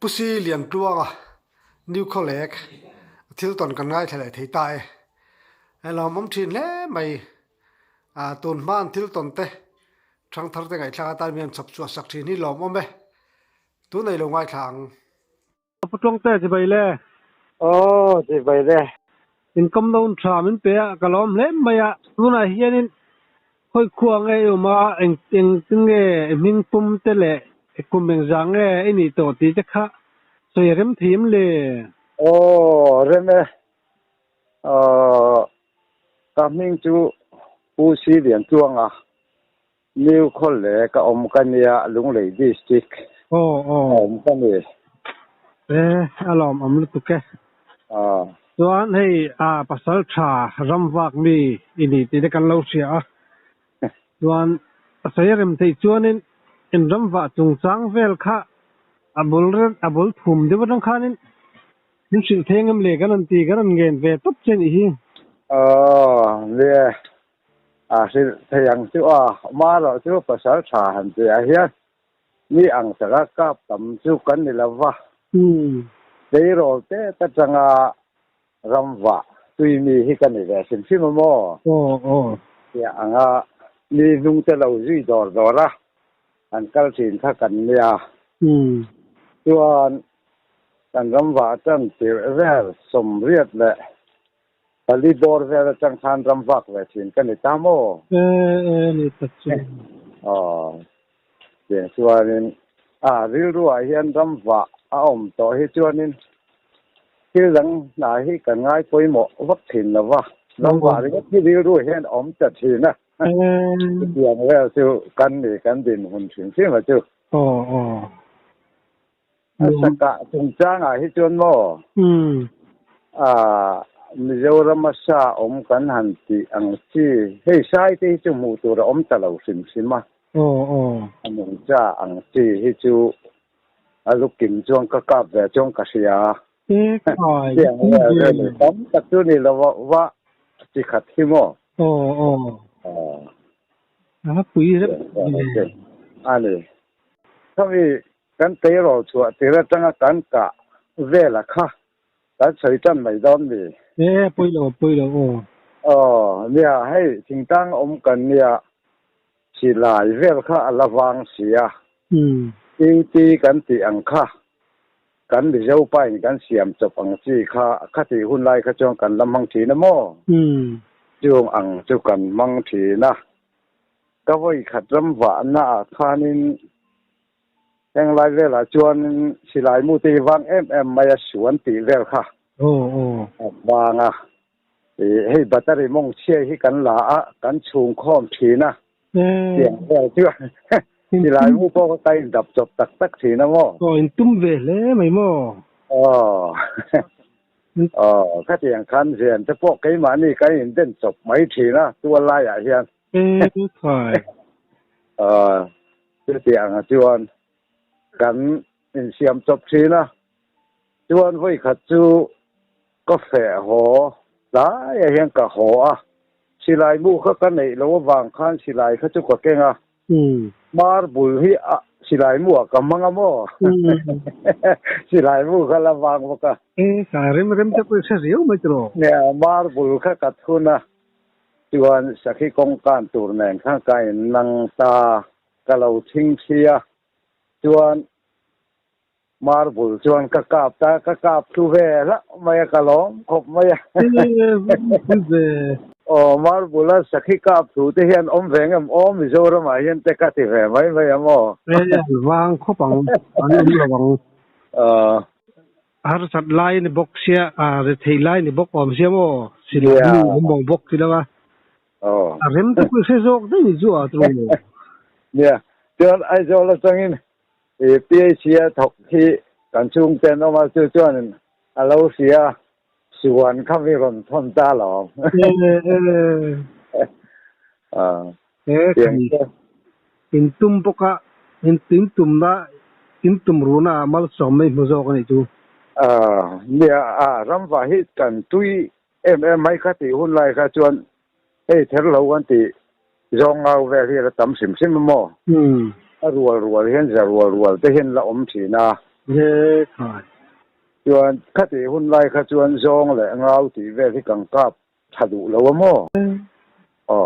pusi lian tuanga new college thil ton kan ngai thale thei tai elo mom thin le mai ton man thil ton te thang thar te ngai thla ta mian chop chu sak thi ni lom ome tu nei lo ngai thang putlong te chi bai le chi bai le in kam don tha min pe kalom le maya tuna hianin khoi khuang e ma eng ting e min pum te le kum beng jang e ini to ti te kha soirem thim le reme coming to pusi lian tuanga new college ka kania lunglei district kani alom amlu tu ke chuan hei pasal tha ramwak mi ini ti te kan lo sia chuan soirem thei chuanin in ramwa chung chang vel kha abul thum de wadang khanin nin sil thengam le kan ti kan ngen ve top chen hi le thayang chu ma lo chu pasal tha han te hian ni ang sara ka tam chu kan ni lawa dei ro te ta changa ramwa tui mi hi kan ni ve sim sim mo ya anga ni nung te lo zui dor an kal thin kha kan nia chuan kan ramwa chan ti vel som riat le pali bor vel chang khan ramwak ve thin kan ni ta mo ni ta chu ye chuanin ril ruah hian ramwa to hi chuanin thil lang na hi kan ngai poimo vak thin lawa ramwa ri hi ril ruah hian ta thina yang wel chu kan ni kan din hun thin sim ma chu saka chung chang hi chuan mo Mizoram sa kan han ti ang chi hei sai te chu mu tu ra ta lo sim sima anong cha ang chi hi chu alukim chuang ka kap ve chong ka sia yang wel tam ta chu ni lo wa chi khat hi mo pui re ani kami kan te ro chu te ra changa kan ka ve la kha ta choi chan mai dom ni pui lo nia hei thing tang kan nia si lai vel kha alawang sia ti kan ti ang kha kan bi zo pai kan siam chop ang chi kha ti hun lai kha chong kan lamang thi na mo chung ang chu kan mang thi na ka voi khat ram wa na khanin eng lai vela chuan si lai mu ti wang em maya suan ti vel kha wanga hei battery mong che hi kan la kan chung khom thi na tiang vel chu si lai mu ko tai dap chop tak thi na mo in tum ve le mai mo ka tiang khan zen te pok kai ma ni kai in den chop mai thi na tua lai a hian thai tiang chuan kan in siam chop thi na chuan voi khat chu có phê ho lá hiền cả ho xì lại mu khắc cái này lâu vàng khan xì lại khắc chút cái kia mar bùi hi xì lại mu cả mang mo xì lại mu khắc là vàng một cái rem te ko sa riu mai tro nè mar bùi khắc cắt thun chuan sakhi công can tur nen khang kai nang ta ka lo thing thia chuan Marble chuan ka kap thu ve la mai ka lom khop mai marble la sakhi kap thu te hian veng am Mizoram a hian te ka ti ve mai amo wang khopang an lawang har sat lai ni boxia re thei lai ni bok om sia mo sila bong bok tilawa rem te ko se jok de ni zu a tro yeah chuan ai zo la changin PAC thok khi kan chung ten ma chu chuan alo sia suan khawi ron thon ta lo in tum poka in tum da in tum runa mal som mai mo zo ni chu nia ram wa hi kan tui mai kha ti hun lai kha chuan ei ther lo an ti zong ngau ve hi la tam sim mo rual hian za rual te hian la om thina เย้ค่ะจวนคติหุ่นไล่ขจวนซองแหละเงาตีเวที่กังกับถดุแล้วมั้งอ๋อ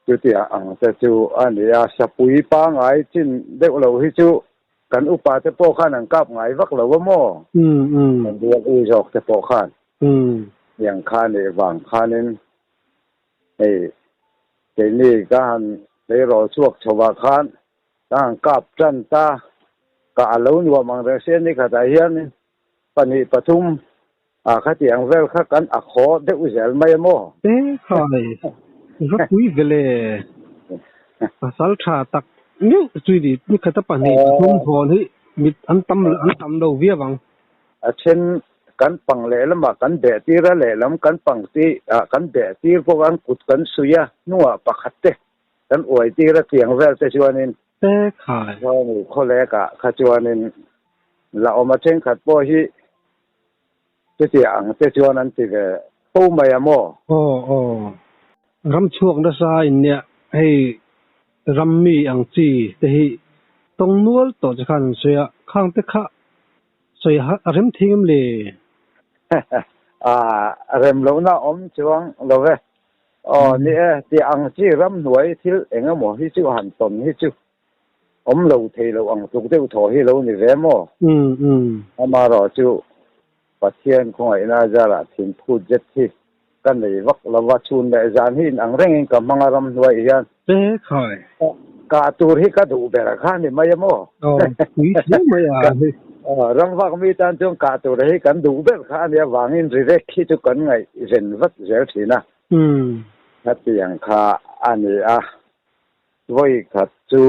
จุดที่อ่างจะจูอันนี้สปุยปังไอจินเด็กเราที่จูกันอุปาจะโปขันอังกับไงวักเรามั้งมันเรียกอุจอกจะโปขันอย่างข้าเนี่ยวางข้านี้ไอ้เจนี่การได้รอช่วงชาวบ้านต่างกับจันตากะอาลุ้นว่ามังเรเซนนี่ขดาเฮียนปนิปทุมข้าที่อังเวลข้ากันอักขอเด็กอุจจาระไม่โม่ค่ะรักวิเวลภาษาชาตักนี่สุดที่นี่ข้าจะปนิปทุมพอนี่มิดอันตั้มเราเวียบังเช่นกันปังเล่ลมากันเดตีระเล่ลมกันปังตีกันเดตีพวกกันกุดกันสุยานัวปักขัดเตกันอวยตีระเสียงเวลเตชวนินค่ะเพราะมีคนเล็กขจวนินเราเอามาเช่นขัดโปฮิเสียงเตชวนันติเกตู้ไม่ยามโอ้รำช่วงด้านซ้ายเนี่ยให้รำมีอังจีแต่ที่ตรงนู้นต่อจากขันเสียข้างเตะข้าเสียเริ่มทิ้งเลยเริ่มแล้วนะช่วงเราเว้นี่ที่อังจีรำหน่วยที่เองหมอที่จู่หันตนที่จู่เราเทเราอังตุกเที่ยวถอยเรานี่เรื่องมั้งมารอจู่ปัจเจียนของไอ้น่าจะละทิ้งพูดเจ็ดที่กันเลยวักเราว่าชุนได้จานหินอังเร่งกับมังรำหน่วยยันค่ะกาตูที่กระดูกแบบข้านี่ไม่ยมั้งไม่รำวักมีตานจงกาตูที่กันดูแบบข้าเนี่ยวางอินรีเร็กที่ทุกคนไงเห็นวัดเสียทีนะถ้าเตียงข้าอันนี้วัยขัดจู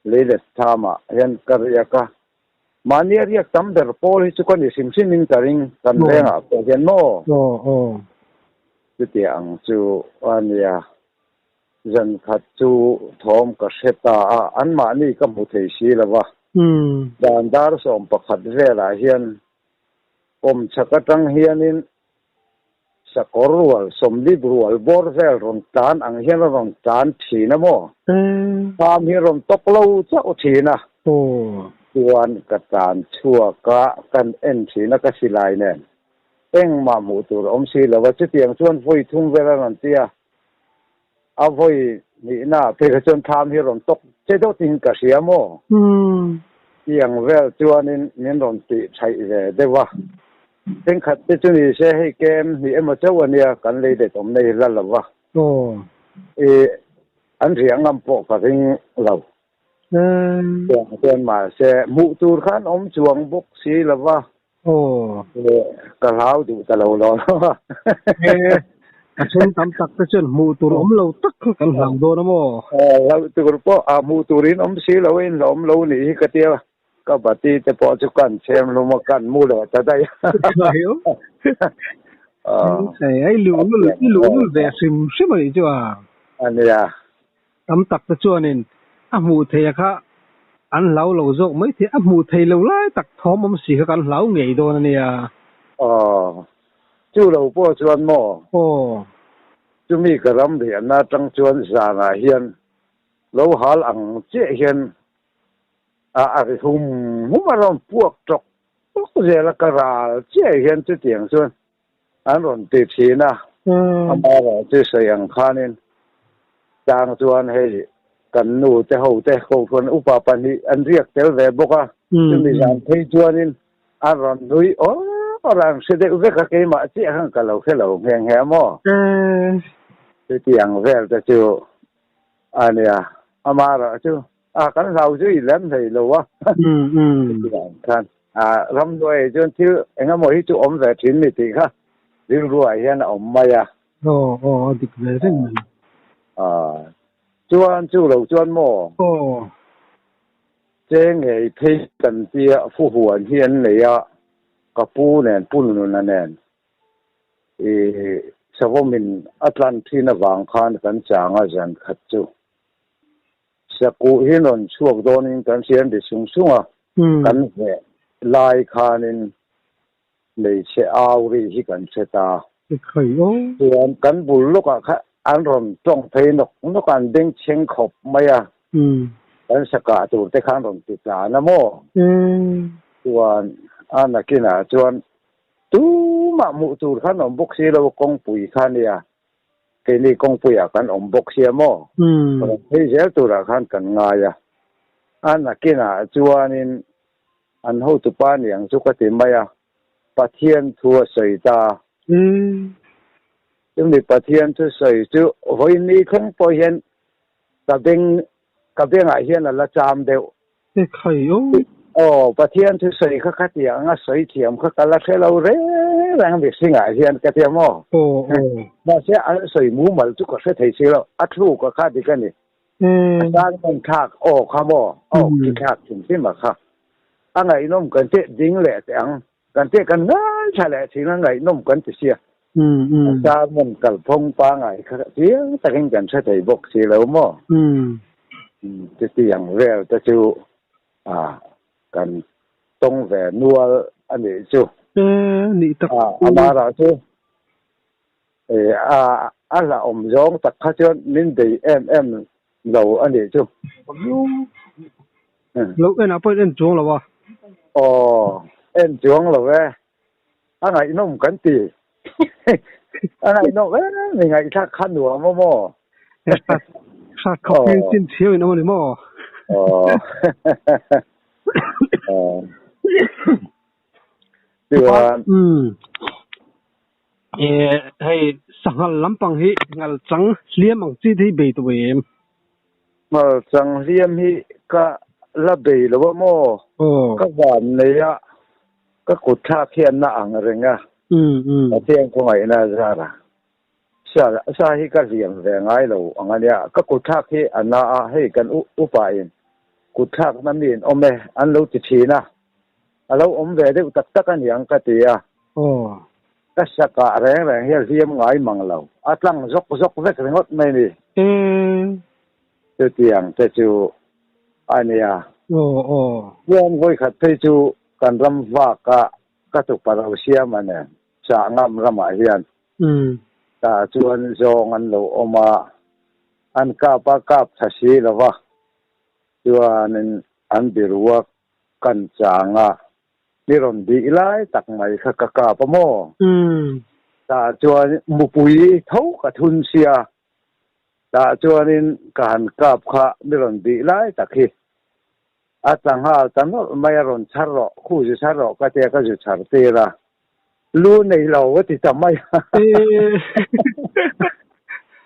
เลเดสธรรมะเห็นกระยากะมันเนี่ยเรียกตั้มเดอร์โพลิสุกันสิมซินินการิงกันเรื่องเป็นเห็นโม่ที่เตียงจูอันนี้จันขัดจูทอมกับเชตาอันมานี่ก็มุทัยสีแล้ววะด่านดาร์สมประคัดเวลาเฮียนชักตั้งเฮียนินสกอรัวสมดิบรัวบอร์เวลรอนตานอังเฮียนรอนตานทีนะโม่ตามเฮียรอนตกเล่าเจ้าทีนะส่วนกระตานชั่วกะกันเอ็นทีนักศิลายเนี่ยเอ็งมาหมู่ตัวสีแล้วว่าจะเตียงชวนฟุยทุ่งเวลานันเตียเอาฟุยนี่น่ะเพื่อจนทำให้รอนตกเจ้าติงกระเสียโม่เตียงเวลจวนนี่รอนติใช้ได้ว่าเป็นขัดที่จุนี่เสียให้เกมนี่มาเจ้าวันนี้กันเลยเด็ดผมในละละวะอันเสียงงำปกกับทิ้งเราเตือนมาเสียมุตูขันจวงบุกสีละวะกระเล้าดูตะเราล้อเช่นตามตักเช่นมุตูเราตักกันหลังโดนมั้งเราตัวกระป๋อมุตูรินสีเราเองเราหนีกระเทียก็ปฏิแต่พอจุกันเชมลงมากันมูเลยจะได้ไอ้หลวงแบบซิมใช่ไหมจ้าอันนี้ทำตักตัวนี่มูเทียค่ะอันเหลาโจกไม่เทียมูเทียเราไล่ตักท้องมันสีกันเหลาไงโดนเนี่ยจู่เราพอชวนหม้อจะมีกระลำเดียนนะจังชวนสางเฮียนเราหาอังเจี๋ยเฮียนอะไรหุ่มมาลองพวกจกพวกเจ้าละกระราเจ้าเห็นจุดเตียงส่วนอันรอนติดทีนะมาแล้วจะเสียงข้านินจางส่วนให้กันนูจะหูจะโคคนอุปปันนี้อันเรียกเต๋อแบบบอกว่าจะมีการที่ส่วนนินอันรอนดุยรังเสด็จอุเบกเกมาเจ้าข้างกับเราแค่เราแหงแหม้อจุดเตียงแววจะจูอันเนี้ยมาแล้วจูกันเราจะอีเล่มเลยหรอวะกันรำด้วยจนที่เอ็งก็บอกที่จู่แบบชิ้นนี่ติค่ะเรื่องรวยเห็นไม่อะดิบเลยซึ่งจวนจู่เราจวนโม่เจ๊งไอ้พี่กันเตี้ยผู้หัวเฮียนเลยกับปูเนี่ยปูนุ่นนั่นสวมินอัตแลนตินวางคานกันจางอาจารย์ขัดจู่สกูฮินนช่วงโดนินกันเสียนดิสูงกันเหลายคานินเลยเชอารีฮิกันเชตาส่วนกันบุลลูกอันรอนจ้องเพนกนกอันเด้งเชิงขบไม่กันสกัดตัวแต่ข้างรอนติดตานะโม chuan ana kina chuan tu ma mu tur khan om bok si lo kong pui khan ya ke ni kong pui a kan om bok si mo hei zel tur khan kan nga ya ana kina chuan in an ho tu pa niang chu ka ti maya pathian thua sei ta chúng đi pathian thu sei chu hoi ni khang po hian ka beng a hian la cham deu khai pathian thu sei kha kha ti anga sei thiam kha kala thelo re rang bi singa hian ka ti mo ma se a sei mu mal chu ka se thei si lo a thu ka kha di ka ni dan man thak kha mo ki khak tin si ma kha anga inom kan te ding le tang kan te kan na chale thi na ngai nom kan ti sia sa mon kal phong pa ngai kha tiếng ta kan kan se thei bok si lo mo ti ti yang re ta chu kan tông về nuôi anh ấy chứ nị tập mà là chứ là ông giống tất cả chuyện nên để em lâu anh ấy chứ lâu em nào phải em giống là ba em giống là về anh ấy nó không cần tiền anh ấy nó mình ấy khác khăn nữa mà khác không nên xin chiếu nó mà hay sang lampang hi ngal chang liam ang chi thi be tu em mà chang liam hi ka la be lo mo ka van ne ya ka ku tha khian na ang renga tiang ko ngai na ra sa hi ka liam ve ngai lo angania ka ku tha khi ana he kan u pa in ku thak na min ome an lo ti thina alo om ve de tak tak an yang ka ti ya ka saka reng hi liam ngai manglo atlang zok vek rengot mai ni tiang te chu ania yom goi khat te chu kan ram wa ka tu parau siam ane cha ngam rama hian ta chuan zong an lo oma an ka pa kap thasi lawa chuan an biruwa kan changa niron di ilai tak mai kha ka pa mo ta chuan mupui thau ka thun sia ta chuan in kan kap kha niron di ilai tak hi atang ha tan mai ron charro khu ji charro ka te ka ju char te ra lu nei lo ti tamai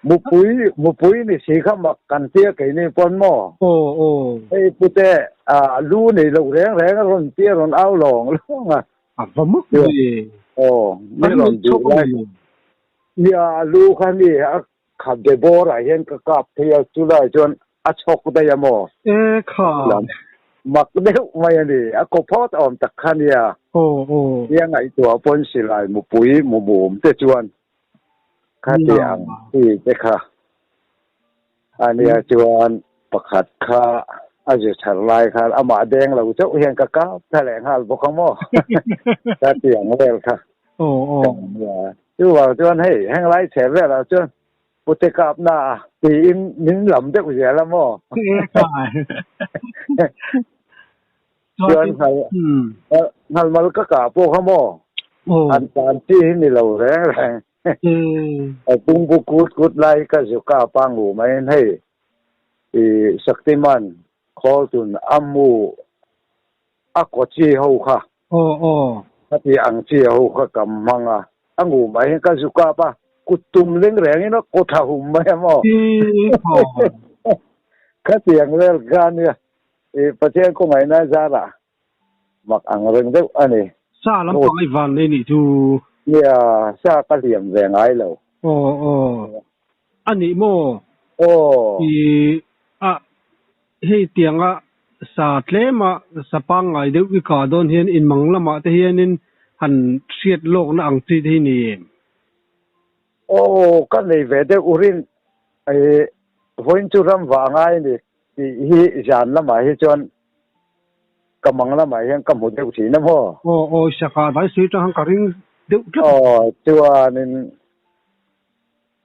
mupui ni si kha mak kan te ke ni pon mo ei pute lu nei lo reng ron te ron au long longa va muk ni ni ron du lai ya lu kha ni khap de bor a hen ka kap the chu lai chon a chok da ya mo kha mặc đeo mày này có phốt om tắc khăn ya yang ai tua pon si lai mu pui mu bum te chuan kha tiang ti te kha ania chuan pakhat kha aje thar lai kha ama deng lo chau hian ka ka thaleng hal bo khamo kha tiang vel kha chu wa chuan hei hang lai che ve la chuan putte kap na ti in min lam de ku ya la mo chuan hal mal ka po khamo an tan ti ni lo reng pung bu kut lai ka zu ka pangu mai hei Shaktiman khol tun amu ako chi ho kha ti ang chi ho kha kam manga angu mai ka zu ka pa kutum leng reng ino ko tha hum mai mo ka ti ang lel gan ya pathian ko ngai na zara mak ang reng deu ani sa lam pang ai van nei ni tu ya sa ka liam ve ngai lo ani mo hei tianga sa tlema sa pangai deu wi ka don hian in manglama te hian in han siat lok na ang chi thi ni kan nei ve de urin ai voin chu ram wa ngai ni ti hi jan lama hi chon kamang lama hian kam hu deu chi na mo saka dai sui tang ka ring deu chuan in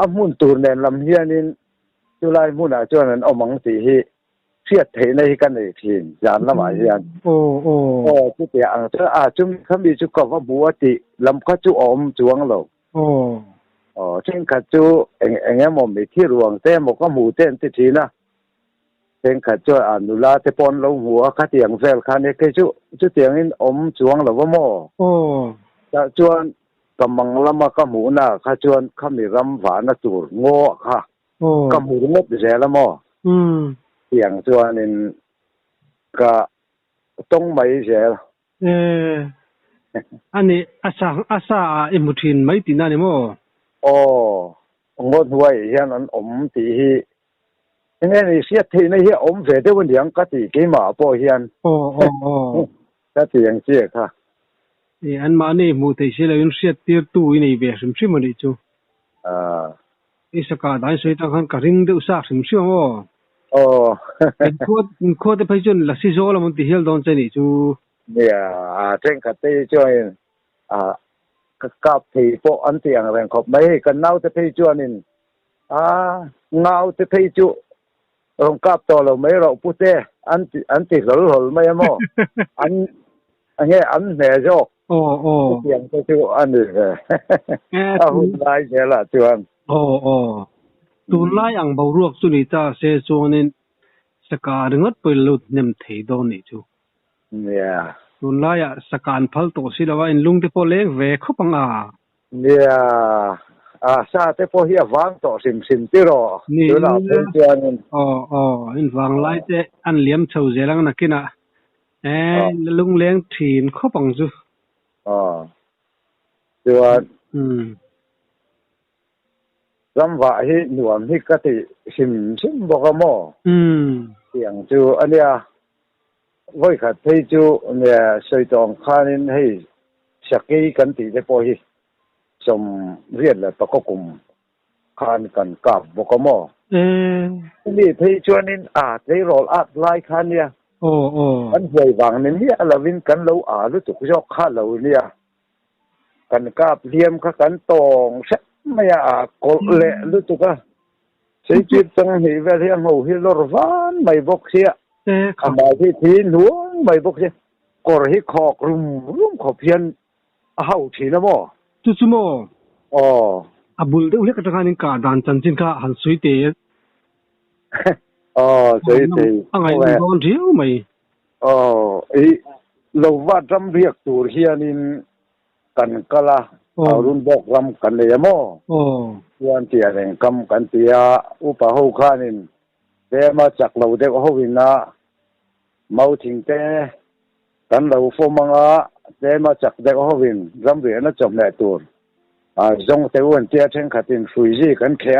amun tur nen lam hian in chu lai mun a chuan an omang ti hi เสียดเทในกันในทีมยานละหมายยันโอ้จุดเดียงเธอจุ่มเขามีจุกว่าบัวติลำก็จุอมจวงเราเช่นขัดจุเอ็งมมีที่รวงเต้มก็หมูเต้นติทีนะเช่นขัดจุนุลาเตปอนลงหัวขัดเตียงเฟลคันนี้คือจุเตียงนี้อมจวงเราว่าโม่จะจวนกำมังละมาก็หมูน่ะขัดจวนเขามีรำหวานจูดโง่ค่ะก็หมูงบเสียละโม่เตียงจวนนี่ก็ต้องไม่เสียอันนี้อาซาอิมุทินไม่ตินานี่มั้งดไว้เฮียนั้นตียังไงนี่เสียทีนี่เฮียเสียได้วันเดียงก็ตีกี่หมาปอเฮียนก็ตีอย่างเสียค่ะอันมาเนี่ยมูเตชิลายุนเสียตีตู้นี่เบียร์สมชิมันดิจูอีสกัดได้สวยตั้งขันกระริงเดือดสักสมชิมั้งโคตรไปจนลักซิโซลมันตีเฮลดอนเจนี่จูเนี่ยเจ้งขัดตีจอยกับที่พวกอันเตียงแรงขบไม่กันเน่าจะที่จวนนินเงาจะที่จุลงกับตัวเราไม่เราพูดเต้อันติหลุไม่มั่วอันนี้อันเหนื่อยจอกเตียงจะจุอันนี้เลยหุ่นลายเสียละจวนตุลายังบารวกสุนิตาเซโซนินสกาดึงอัดไปลุดเนมเทดอนี่จูเนี่ยตุลายสการพัลโตสิลาวาอินลุงเตปเล็กเวคุปังเนี่ยซาเตปเฮียวางโตสิมที่รอดูเราเป็นเจ้านี่อินวางไล่เตอันเลี้ยมเท่าเจรังนักกินะลุงเลี้ยงทีนคุปังจูจวนลำว่าให้หน่วมให้กติสิมบอกว่าเสียงจูอันเนี้ยไว้ขัดให้จูเนี่ยใส่ตองข้านินให้สักกี่กันตีได้พอฮีสมเรียนแล้วตะก็กลุ่มคานกันกับบอกว่านี่ที่ชวนนินได้รออัดไล่คันเนี่ยอันใหญ่บางนี่เราวินกันเรารู้สึกชอบข้าเราเนี่ยกันกับเลี้ยมกันตองเช็ดไม่กดเละรู้สึกว่าใช้จิตจังหิเวทียงหูฮิโลรวานไม่บอกเสียทำไมที่ทีหนูไม่บอกเสียกอริคอกรุมขบเพียนเอาทีนะโมจุดโมบุลเดอุเล็กตะการนิกาดันจันจินข้าหันสุยเตยสุยเตยอะไรโดนเที่ยวไหมเราว่าจำเรียกตัวเฮียนินกันก็ละรุ่นบอกรำกันเลยมั้งวันเตียแรงกำกันเตียอุปหูข้านินเดี๋ยวมาจากเราเด็กเขาวินะเมาทิ้งแต่กันเราฟมังเดี๋ยวมาจากเด็กเขาวินรำเรียนน่ะจบแน่ตัวจงเตวันเตียเช่นขัดอินฟุยจีกันแค่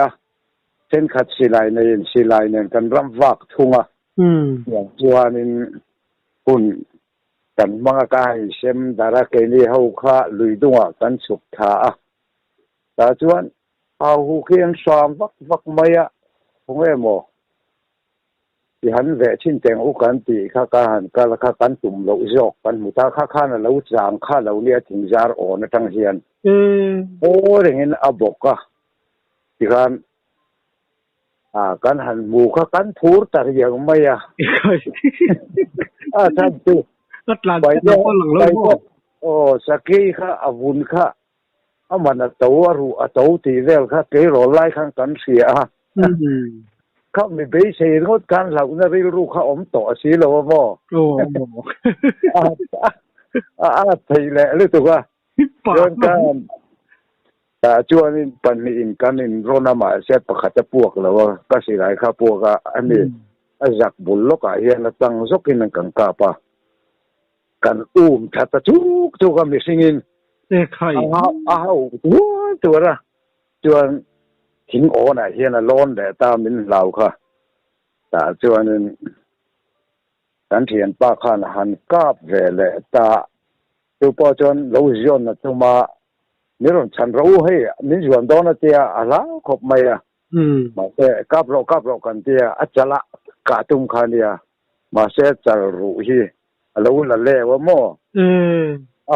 เช่นขัดสิไลเนกันรำวักทุ่งอย่างจวนนินคุณกันมังกายเชมดาราเกลีเขาข้าลุยดัวกันสุขท่าแต่ชวนเอาหูเขียนสามวักไม่คงไม่หมดที่หันแหวชินแตงอุกันตีข้าการกาลข้ากันตุ่มเราจอกกันมุตาข้าน่ะเราจางข้าเราเนี่ยถึงจารอ่อนทั้งเฮียนเรื่องนี้อาบอกก็ที่กันกันหันหมูข้ากันพูดแต่ยังไม่ท่านตู่ไปเนี่ยสกีข้าอาวุธข้ามันตัวรู้ตัวตีเวลข้าเกยรอไล่ข้างกันเสียเขาไม่ไปเสียงดการเหล่านั้นรู้เขาต่อสีเราบ่ไทยแหละรู้ตัวว่าจนกันแต่จวนนี่ปันอินกันอินโรนามาเสียประคัตพวกเราว่าก็สิไรข้าพวกอันนี้จากบุญโลกเฮียนตั้งสกินกันกาปะกันชัดจุกก็มีสิ่งนี้ใครตัวละจวนทิ้งโอน่ะเฮียนร้อนแต่ตามินเราค่ะแต่จวนนั้นกันเทียนป้าข้านหันกาบเวลตาตัวปอจนเราจนตัวมานี่เราฉันรู้ให้นี่จวนโดนเตียอะไรขบไม่มาเสกกาบเรากันเตียอัจฉริกาตุมขานียมาเสกจะรู้ฮีเราละเล่ว่าโม่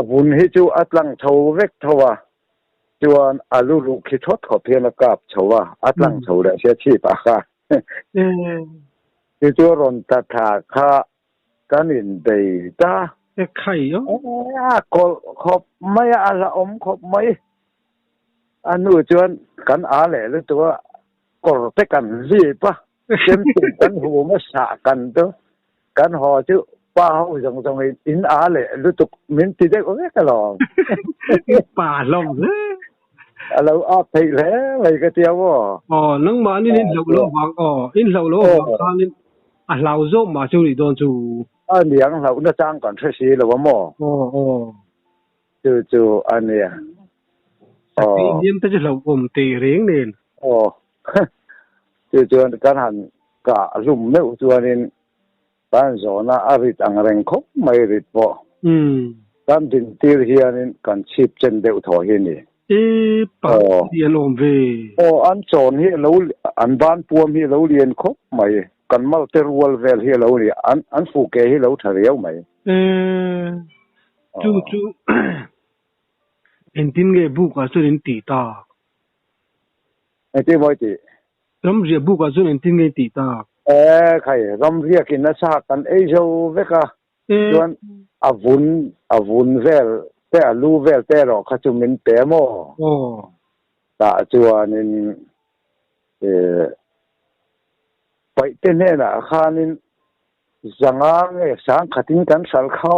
บุญให้จูอัตลังเทวเวกเทวะจวนลูคิดทดขอเพียงกับเทวะอัตลังเทวได้เสียชีปะค่ะ ที่ตัวรอนตาถาข้ากันอินเดียตาไข่เนาะขบไม่อะไรขบไม่อันนู้นจวนกันอะไรหรือตัวก็ไปกันรีบปะเต็มตุ่มกันหัวมาสะกันตัวกันหอจุป้าเขาส่งอินอะไรหรือตุกมินติได้ก็แค่กันหรอป่าลงเราอาไปแล้วอะไรก็เที่ยวอ๋อนั่งมานี่เหล่าโลวังอ๋ออินเหล่าโลวังข้างนี่เหล่าโจมาจูนี่โดนจูเลี้ยงเราเนี่ยจ้างก่อนเสียแล้วว่าหม้อจู่อันเนี้ยเยี่ยมแต่จะเราผมตีเรียงเนี่ยจู่การหันกะลุ่มเนี่ยจู่นี่บ้านโซน่าอาริตังเร่งคบไม่ริดบ่การดินตีเฮียนี่กันชิบเจนเดียวถอยนี่ปะเรียนอมเวอันโซนเฮียเราอันบ้านพวมเฮียเราเรียนคบไม่กันมาเตอร์วอลเวลเฮียเราเนี่ยอันฟูเกเฮียเราทะเลไหมจู่เอ็นตินเกบุกอาสุนินตีตาไอ้ที่ไม่ตีรำเรียบุกอาสุนินตินเกตีตาใครรำเรียกินนะสักกันเอเจ้าเวก้าส่วนอาวุนเวลแต่ลูเวลแต่เราขจุมินเตมโอ้ตาจวนนี่ไปเต้นเนี่ยนะข้านี่จังางสังขัดทิ้งกันสัลเขา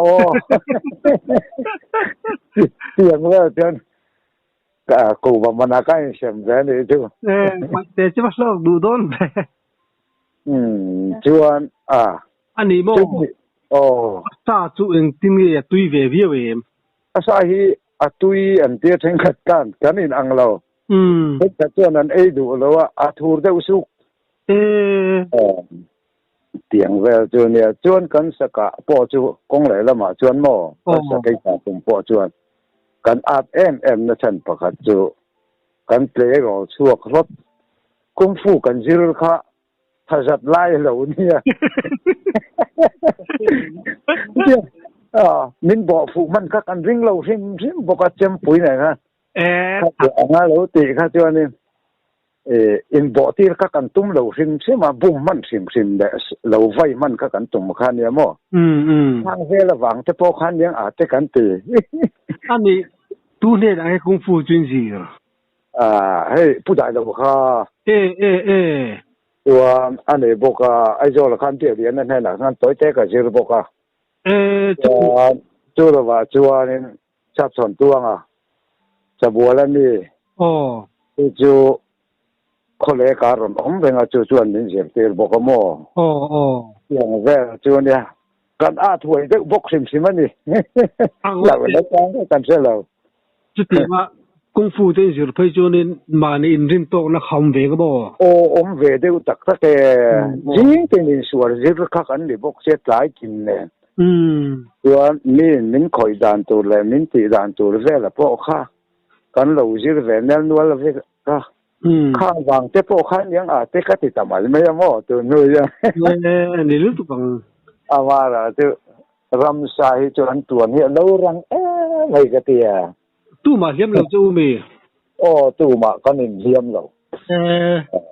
เสียงว่าจนกูว่ามันอะไรเสียงแรงเลยจูแต่จะมาสอบดูต้นจวนอันนี้มั้งซาจูเองทิ้งเลยตุยเวียเวมซาฮีตุยอันเดียทั้งขัดกันอินอังเราแต่จวนนั้นดูแล้วว่าทูร์เดอุสุกเตียงเวลจวนเนี่ยจวนกันสักปอจูกงไหลละมาจวนหม้อสักไอ้ตาตุ่มปอจวนกันอาบนะฉันประกาศจูกันเปลย์ก็ชัวครบกุ้งฟูกันจิรุค่ะถ้าจัดไล่เหล่านี้มินบอกฟูมันก็กันริงเราริงบอกว่าเจมปุ๋ยไหนนะงั้นเราตีค่ะจวนนี่อินบอกที่ก็กันตุ้มเราริงใช่ไหมบุ้มมันริงเดเราไฟมันก็กันตุ้มขันเนี่ยมั้งทางเวลาหวังจะพอขันยังอาจจะกันตีอันนี้ตู้เนี่ยไอ้功夫军事เฮ้ยผู้ใหญ่เราค่ะตัวอันนี้บอกว่าไอ้เจ้าละขันเดียวเดียนนั่นแหละงั้นตัวเจ๊ก็เชื่อบอกว่าจู่ละว่าจู่นี่ชับสนตัวอ่ะจะบัวแล้วนี่จู่คนเล็กการณ์ผมเป็นจู่จวนนี่เสียเตอร์บอกว่าโม่อย่างแรกจู่เนี่ยกันถวยเด็กบกสิมันนี่เราแล้วกันเสียเราจุดที่ว่า功夫真是配做呢มาในอินริมโตนะคำเวก็บ่เวเดียวตักตะแกจริงเป็นส่วนที่รักกันนี่บอกเสียหลายกินเนี่ยตัวนี่มินคอยดานตัวเลยมินตีดานตัวเวลาพวกข้ากันเราจีเวเนลนัวละเวก็ข้าวางเจ้าพวกข้ายังเจ้าก็ติดตามอะไรไม่ยังมั่วตัวนู้นยังนี่รู้ตัวบังว่าละตัวรำสายจนตัวนี้เรารังอะไรกันเตี้ยตู้มาเลี้ยมเราจะอุ้มตู้มาก็นินเลี้ยมเรา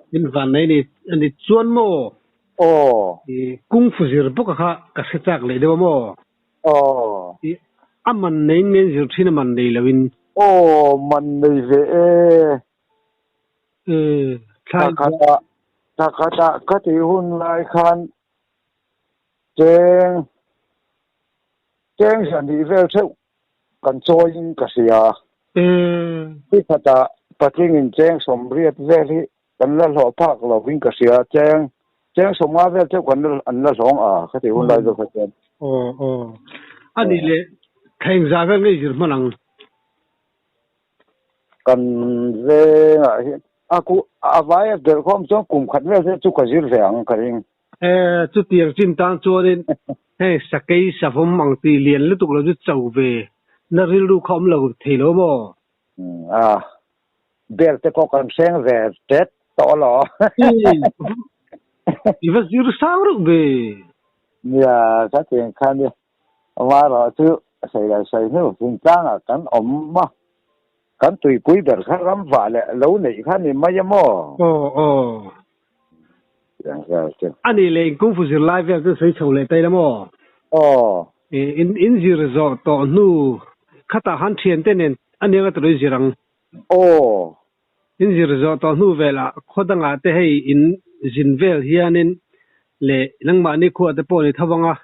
เป็นวันไหนนี่อันนี้ชวนโม่กุ้งฟูจิร์พวกข้ากระเซ็นจากเลยเดี๋ยวโม่มันในเงินจิร์ที่นั่นมันในละวินมันในเวถ้าข้าก็ที่หุ่นลายคันเจงสันดีเวลเช่กันโจยิงกษยาที่พัตตาปฏิเงินแจ้งสมเรียบเวลีกันละหล่อภาคเราวิ่งกษยาแจ้งสมมาเวลเจ้ากันอันละสองเขาถือว่าได้ด้วยกันอันนี้เลยแข่งจากกันเลยจุดมันกันเรื่องกูอาไว้เดี๋ยวข้อมจ้องกลุ่มขัดเวลจุกกระจิรเสียงกันเองจุดเตียงจินตานโจเรนสักกี่สัปดาห์มังตีเลียนแล้วตุกเราจะเจ้าเวนั่นเรื่องลูกคำเราเที่ยวมั้งเบลต์ก็กันเสียงเวทเด็ดต่อหรออีว่าจิรสาวรุกเบเนี่ยถ้าเตียงคันเนี่ยว่าเราจะใส่เนี่ยจริงจังกันมากันตุยปุยเบิร์ข้ารำว่าเลยแล้วนี่คันนี่ไม่ยอม อย่างเงี้ยอันนี้เลยกูฟูซิไลฟ์ก็ใช้โชว์เลยแต่ละมั้งอ๋อinซีรีส์ต่อนู่ข้าตาหันเทียนเต้นเนี่ยอันนี้ก็ตัวนี้สิรังโอ้ inซีรีส์ต่อนู่เวลาเขาตั้งอาเตให้ in จินเวลเฮียนินเล่นังมานี่ขวดแต่ปนทวังอ่ะ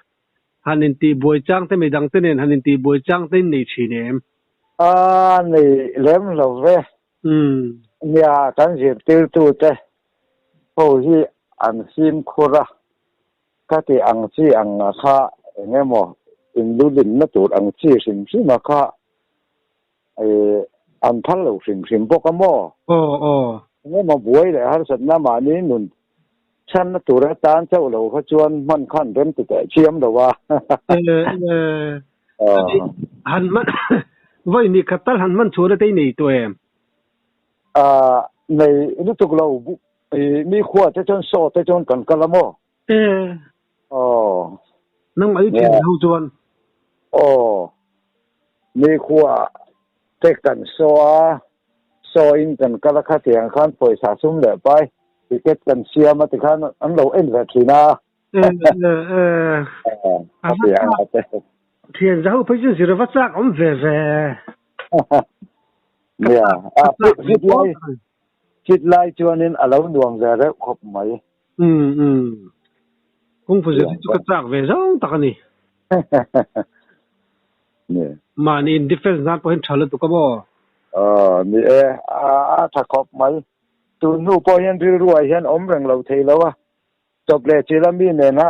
ฮันนินตีบวยจังเต้ไม่ดังเต้นเนี่ยฮันนินตีบวยจังเต้นนี่ชีเนี่ยนี่เล่มเราเว้ยเนี่ยกันสิติวตัวเต้พอที่อันซิมคุระก็ที่อังซีอังข้าเงี้ยมั้งอินดูดินนั่นตัวอังซีซิมมาข้าอันพันเราซิมพวกก็มั้งเงี้ยมาบวยเลยฮะสัตว์น้ำมันนี่นุ่นฉันนั่นตัวตานเจ้าเราเขาชวนมันขั้นเดินติดเชี่ยมเดี๋ยวว่าหันมันว่านี่ขัดตัลหันมันชัวร์ได้นี่ตัวเองในรู้สึกเรามีขวดจะจนโซ่จะจนกันละมั้งอ๋อนั่งมาอยู่ที่เราจวนอ๋อมีขวดเต็กันโซ่อินกันก็ราคาเตียงขันปล่อยสะสมเลยไปติเก็ตกันเชียร์มาติขันอันเราเอ็นแบบทีน่าเตียงเทียนจะเอาไปจุดสิเราวัดสักเว่เนี่ยคิดไล่จวนนี้อะไรดวงจะได้ครบไหมคงพูดจะจุกจักเว่จ้องตากันนี่เนี่ยมานี่ดิเฟนซ์นั่นพอเห็นชาลตุกบ่นี่ถ้าครบไหมตัวนู้นพอเห็นรวยเห็นอมเริงเราเทแล้ววะจบเลยจีรามีเนี่ยนะ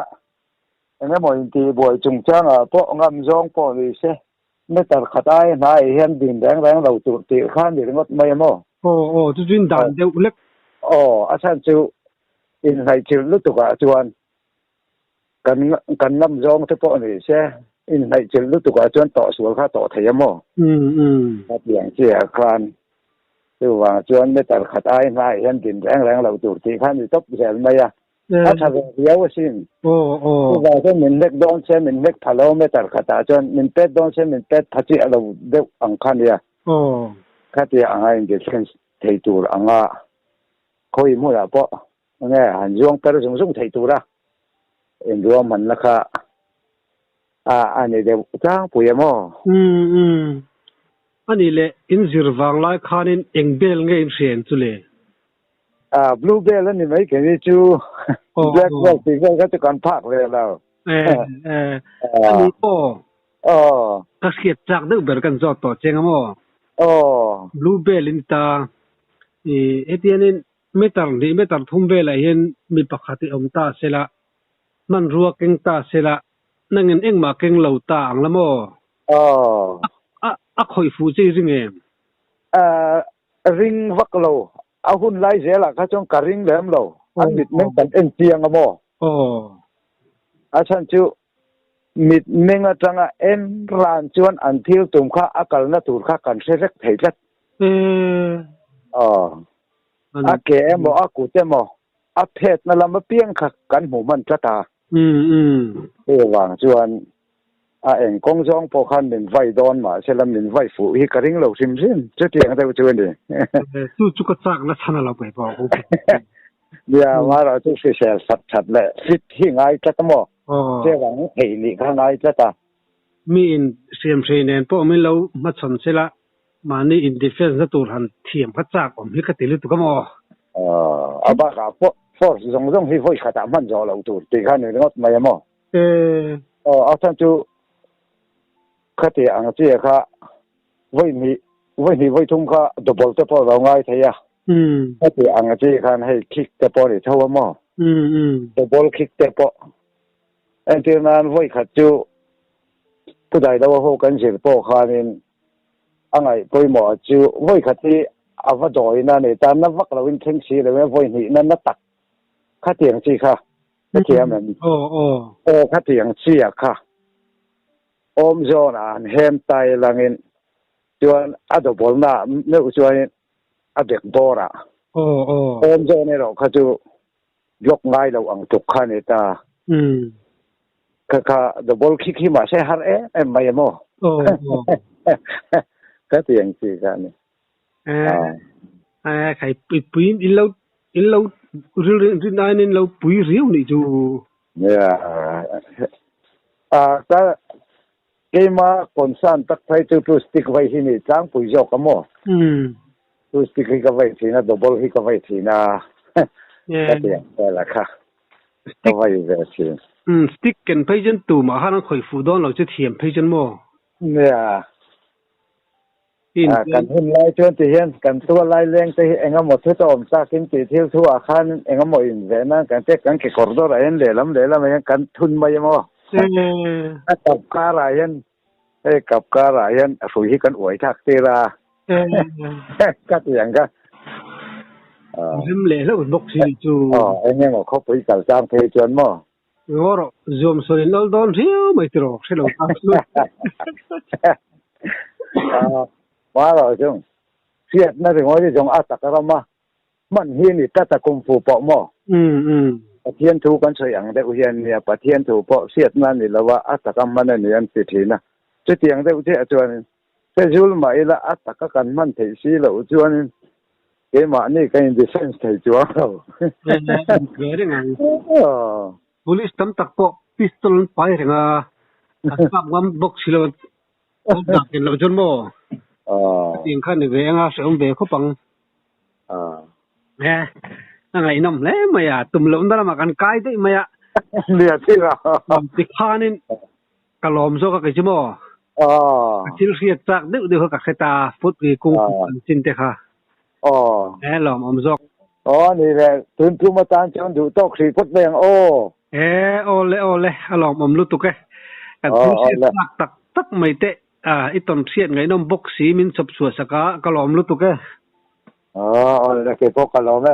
งั้นมองทีบ่อยจุงจ้างพวกงามจงพอดีเสียไม่ตัดขาดได้นายเห็นดินแดงเราตัวตีข้างดินงดไม่มั้งโอ้จุดดินดันเดียวเล็กอาจารย์จูอินไซจิลลุตุกะจวนกันงามจงที่พอดีเสียอินไซจิลลุตุกะจวนต่อสวนข้าต่อไทยมั้งครับอย่างเชี่ยคลานคือว่าจวนไม่ตัดขาดได้นายเห็นดินแดงเราตัวตีข้างดินตบเสียไหมอ่ะถ้าทำเดียวสิคือว่าถ้ามันเล็กโดนเช่นมันเล็กพะโล้ไม่ตัดขาดจนมันเป็ดโดนเช่นมันเป็ดพัชจิเราเด็กอังคันเนี่ยข้าที่อ่างไอ้เด็กเช่นไทยตัวอ่างคุยมั่วละเพราะเนี่ยหันย่องแต่เราส่งไทยตัวละเอ็นดูมันละค่ะอันนี้เดี๋ยวจ้างปุยมั้งอันนี้เลยอินซิร์ฟังไล่ขานินเอ็งเบลเงี้ยเสียนสุเลยblue bell นี่ไม่เกี่ยวกับจู black bell ที่เขาจะกันพักเลยแล้วอันนี้ก็เสียจากเด็กเบิร์กันจอดต่อเจ้ามั้งblue bell นี่ตาที่นี่ไม่ตัดทุ่มเบลอะไรเห็นมีปกติอมตาเสละมันรัวเก่งตาเสละนั่งเงินเอ็งมาเก่งเหล่าตาอังละมั้งคอยฟูจิริงริงวักเราเอาหุ่นไล่เสียละเขาจ้องการิงแหลมเราอันมิดเม่งกันเอ็นเตียงอะโมอาจารย์จูมิดเม่งจังเอ็นร้านจวนอันที่ตุ่มข้าอากาศน่าตูดข้ากันเสร็จเถิดอาเกะโมอากูเจโมอาเพชรนั่นละมาเปี้ยงขัดกันหูมันจะตาหวังจวนเอ็งกงจองพอคันเป็นไฟดอนมาเชลมินไฟฝูฮิการิงเราซิมจะเตียงได้จวนดิจุกจักนัชนาเราไปบอกเดี๋ยวว่าเราจะเสียสัดเลยฟิตที่ง่ายจะตั้งมั้งเจ้าหวังเฮนี่ข้างง่ายจะตามีอินเสียมเชนเนนพวกไม่เรามาสนเสละมานี่อินดิเฟนส์ตัวหันเทียมขัดจักผมฮิกติลุตุกมั้งอาบ้ากับฟอร์สส่งให้ไฟขัดมันจะเราตัวตีข้างนี้ก็ไม่มั้งอาจารย์จูข้าที่อังเจียข้าไว้ทุ่งข้าดับเบิลเตปอเราง่ายเทียข้าที่อังเจียข้าให้คิกเตปอนี่เท่าว่ามั้งดับเบิลคิกเตปออันที่นั้นไว้ขัดจูผู้ใดเราเขากันเสียปอข้านี่อังไงไปหมอจูไว้ขัดที่อาวัดอยนั่นนี่แต่นับวักเราเป็นเข่งสีเลยไว้นี่นั่นนับตักข้าที่อังเจียข้าข้าที่มันข้าที่อังเจียข้าอมโจนเฮมไตลังอินจวนอัดบอลน่ะไม่จวนอัดเด็กบอระอมโจนี่เราเขาจะยกง่ายเราอังตุกขันนี่ตาค่ะดับบอลคิดมาใช่ฮาร์ไม่ยมั้งก็เตียงสิกันนี่ใครปีนอินเรา rin ai nên lâu bùi riêu này chú ta cái mà còn san tắc phải tu stick vậy thì này trang bùi dọc cái mỏ tu stick cái vậy thì na double cái vậy thì na cái gì là khác cái vậy về thì stick cần phải dân tù mà hắn khởi phụ đó là chứ thiểm phải dân mỏกันหุ่นไล่ชวนที่เห็นกันตัวไล่เลี้ยงที่เองก็หมดทุกตัวจากกินที่เที่ยวทั่วอาคารเองก็หมดอินเวนนั่นกันเจ๊กันเกี่ยวกับตัวอะไรเห็นเหล่ามันกันทุนมายังมั้งกับการอะไรเห็นกับการอะไรเห็นสุยกันอวยทักตีราก็อย่างก็เห็นเลยแล้วบกสิจูเองยังเขาไปกับจ้างเพจวนมั้งก็รอจอมส่วนนั้นโดนเที่ยวไม่ตรอกใช่หรอว่าเราจังเสียดนั่นถึงว่าที่จงอาตกรมามันเฮียนี่ตะกุมฟูปอมอประเทียนถูกันเสียงได้อุเฮียนเนี่ยประเทียนถูปอเสียดนั่นนี่แล้วว่าอาตกรรมมันเนี่ยอันติดนะจะเตียงได้อุเทอจวนแต่จุลมาอีละอาตกกันมันถี่สีแล้วจวนเกมานี่ก็อินดิเซนส์ถี่จวนเราเกิดยังไงpolice ตั้มตักปอพิสตอลไปเรื่องกับวันบกสิเราดักกันเราจนบ่เตียงขั้นเรื่องเสริมเบลเขาปังเนี่ยนั่งไงน้ำเลยไม่อะตุ่มลมนั่นมากันไกลได้ไม่อะเนี่ยที่เราติดข้านี่กระลมโซก็กี่ชั่วโมงชิลเสียจากเดี๋ยวเขากับใครตาฟุตกีกุ้งจินเตค่ะลมอมซอกนี่แหละทุนทุมาตานจนดูโต๊ะขี่พุทธเบียงโอเลยลมอมลุตุกกันทุนเสียจากตักไม่เตะอีตอนเสียไงน้องบกสีมินสับสวดสกากระลมลุตุกแล้วเก็บพวกกระลม